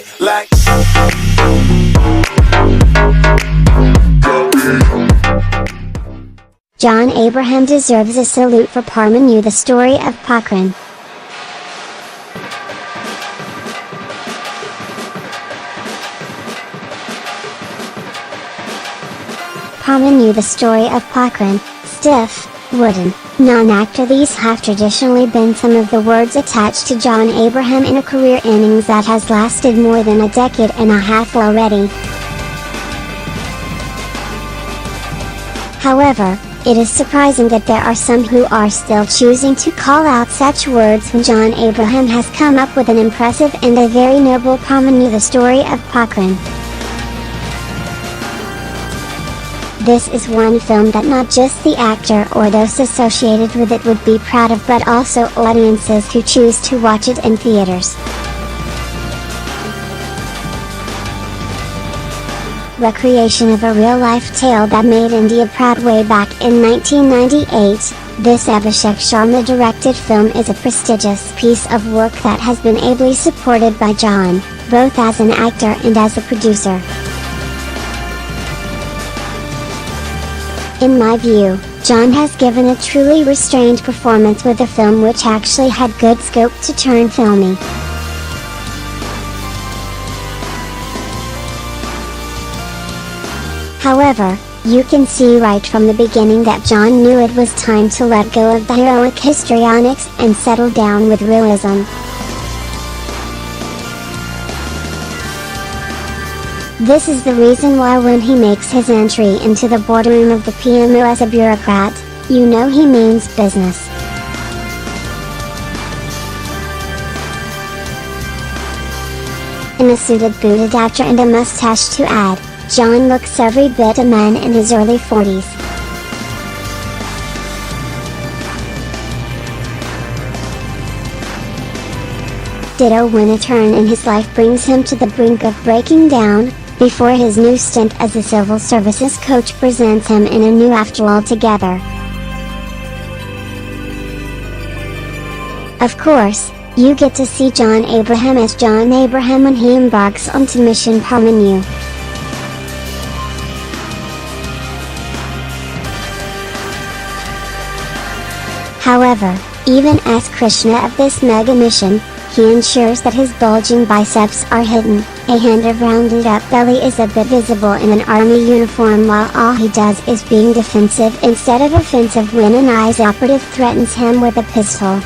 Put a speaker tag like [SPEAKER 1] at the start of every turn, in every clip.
[SPEAKER 1] it like.
[SPEAKER 2] John Abraham deserves a salute for Parmenu, the story of Pokhran. Parmenu, the story of Pokhran, stiff, wooden, non-actor. These have traditionally been some of the words attached to John Abraham in a career innings that has lasted more than a decade and a half already. However, it is surprising that there are some who are still choosing to call out such words when John Abraham has come up with an impressive and a very noble Parmenu, the story of Pokhran. This is one film that not just the actor or those associated with it would be proud of, but also audiences who choose to watch it in theaters. Recreation of a real-life tale that made India proud way back in 1998, this Abhishek Sharma directed film is a prestigious piece of work that has been ably supported by John, both as an actor and as a producer. In my view, John has given a truly restrained performance with a film which actually had good scope to turn filmy. However, you can see right from the beginning that John knew it was time to let go of the heroic histrionics and settle down with realism. This is the reason why when he makes his entry into the boardroom of the PMO as a bureaucrat, you know he means business. In a suited booted actor and a mustache to add, John looks every bit a man in his early 40s. Ditto when a turn in his life brings him to the brink of breaking down, before his new stint as a civil services coach presents him in a new after altogether. Of course, you get to see John Abraham as John Abraham when he embarks onto Mission Parmenu. However, even as Krishna of this mega mission, he ensures that his bulging biceps are hidden, a hint of rounded up belly is a bit visible in an army uniform, while all he does is being defensive instead of offensive when an ICE operative threatens him with a pistol.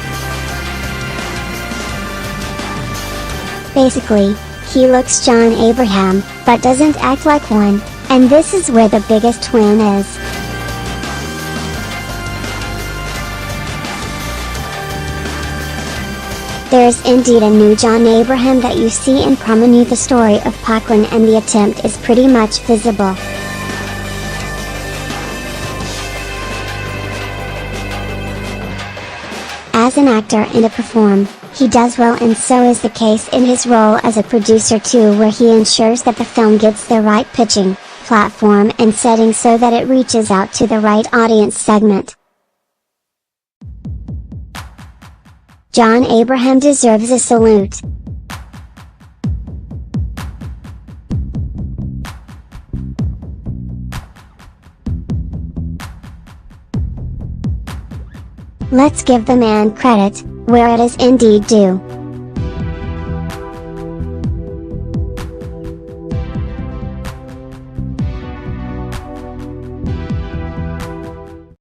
[SPEAKER 2] Basically, he looks John Abraham, but doesn't act like one, and this is where the biggest win is. There is indeed a new John Abraham that you see in Parmenu, the story of Pokhran, and the attempt is pretty much visible. As an actor and a performer, he does well, and so is the case in his role as a producer too, where he ensures that the film gets the right pitching, platform and setting so that it reaches out to the right audience segment. John Abraham deserves a salute. Let's give the man credit, where it is indeed due.